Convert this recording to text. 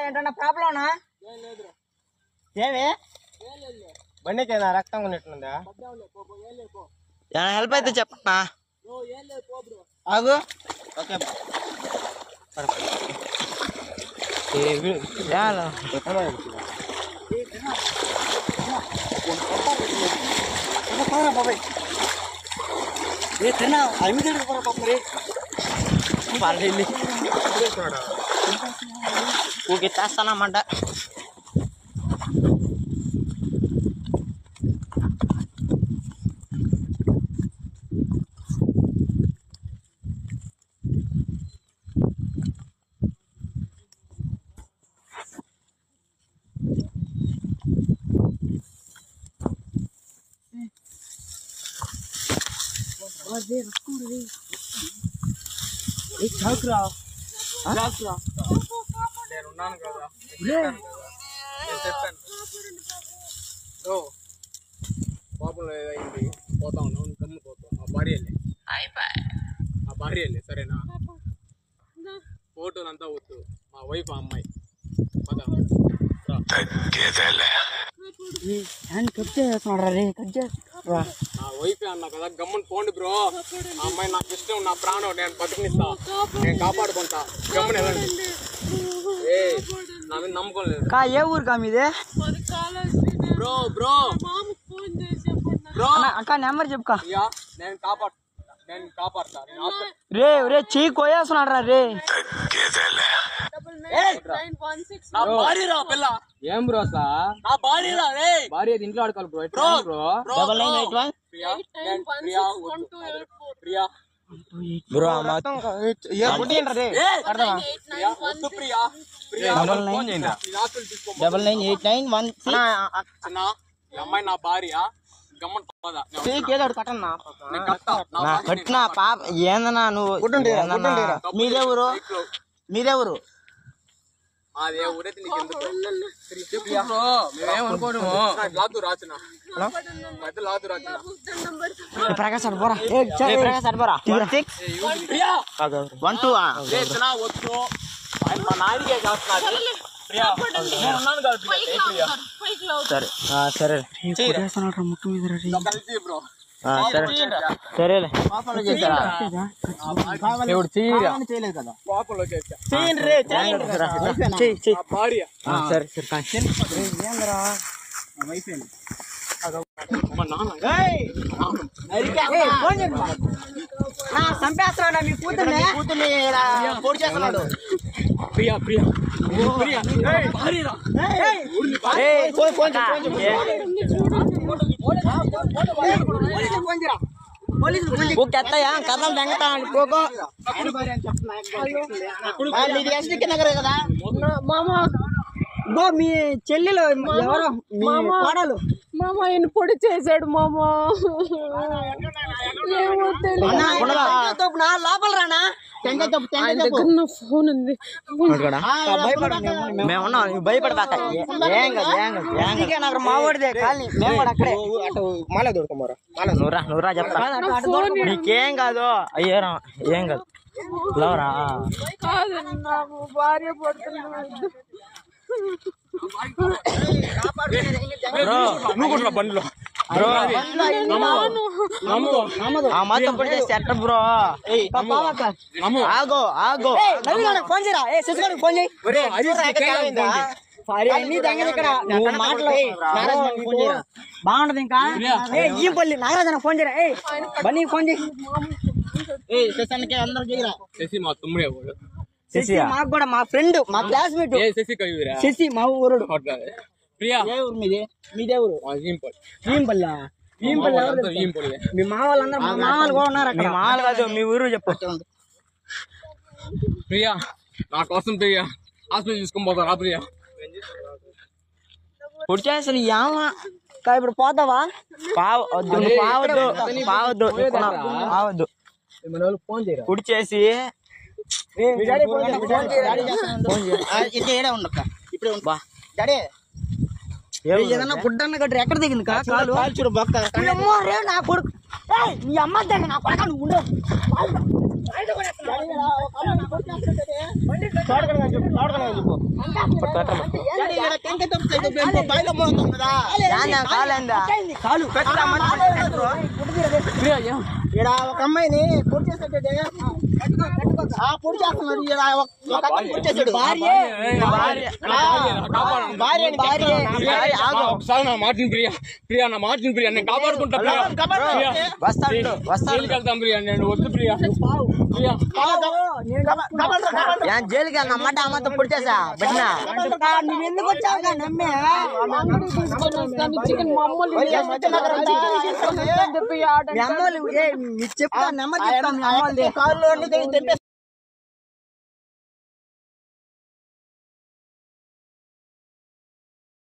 ఏంటన్నా ప్రాబ్లం ఏమి బండికేనా రక్తం కొన్నట్లుందా హెల్ప్ అయితే చెప్పనా ఆగు ఓకే బాబాయ్ ఏ తిన్నా అవి తిరుగుతారా పాప మరి వాళ్ళని ఊకి తెస్తానమ్మంట చాకురా నేనున్నాను కదా నేను చెప్పాను పాపం అయింది పోతా ఉన్నావు గమ్ము పోతావు మా భార్య వెళ్ళి సరేనా ఫోటోలు అంతా వద్దు మా వైఫ్ అమ్మాయి నా వైఫ్ అన్నా కదా గమ్ముని పోండి బ్రో ఆ అమ్మాయి నాకు ఇష్టం నా ప్రాణం నేను బతికినిస్తా నేను కాపాడుకుంటా గమ్ముని వెళ్ళండి నా మీద నమ్మకం లేదు ఏ ఊరు కా మీదే బ్రో బ్రో బ్రో అక్క నెంబర్ చెప్పుకా నేను కాపాడుతా రే రే చెయ్యి కోయేస్తున్నాడు రా రే ఏం బ్రో నా భార్యరా రే భార్య ఇంట్లో ఆడుకోవాలి బ్రో బ్రో 9981 బ్రో అమ్మాయి నా భార్య కట్టినా పాప ఏందన్నా నువ్వు మీరెవరు మీరెవరు ప్రకాశ్ అడ్బోరా 1 2 మా నాయనకే కాస్తున్నాడు సరే సరే సరేలే చేయలేదు కదా సరే చంపేస్తున్నాడు మీ కూతుర్ని పోటీ చేస్తున్నాడు ప్రియా ప్రియా కథలు తెంగతాను పోకో ఇది ఎస్టీ నగర్ కదా మీ చెల్లెలు ఎవరో కోడలు మామ ఆయన పొడి చేశాడు మామ లోపల రానా ఫోన్ ఉంది భయపడబాక మావాడిదే ఖాళీ మేము కూడా అక్కడే మాల దొరకమరా నువ్వురా చెప్తా నీకేం కాదు అయ్యారా ఏం కాదు లవరా భార్య పడుతున్నాడు బండిలో బ్రో ఆగో ఆగో ఫోన్ చేయరా ఫోన్ చేయి ఇక్కడ నువ్వు మాటలు బాగుంటది ఇంకా ఈ పల్లి నాగరాజన ఫోన్ చేయరా బన్నీ ఫోన్ చేయి అందరూ చేయరా మా తమ్ముడే శశి మాకు కూడా మా ఫ్రెండ్ మా క్లాస్మేట్ శశి మా ఊరుడు ప్రియా మీదే ఊరు మీ మా వాళ్ళందరూ మా మామలు కూడా ఉన్నారు అక్కడ మామలు కాదు మీ ఊరు చెప్పు ప్రియా నా కోసం ప్రియా హాస్పిటల్ తీసుకొని పోతారా ప్రియా పొడి చేస్తాను ఇప్పుడు పోతావా పావద్దు కుడి చేసి ఏదన్నా గుడ్డన్న గడ్డ ఎక్కడ దిగింది కాలు చూడు బొక్క నా కొడుకు నీ అమ్మ దగ్గర నా కొడుకు నువ్వు ఉండవు ఒక అమ్మాయిని పొడి చేస్తాడు పొడి చేస్తున్నాడు మార్టిన్ ప్రియా ప్రియా నా మార్టిన్ ప్రియా నేను కాపాడుకుంటా వెళ్తాం ప్రియా నేను వద్దు ప్రియా ప్రియా జైలుకి అమ్మట అమ్మతో పొడి చేసా బిడ్డ నువ్వు ఎందుకు వచ్చావు నమ్మే చికెన్ మా అమ్మలు చెప్తా నెమ్మది చెప్తాను మీ అమ్మల్ని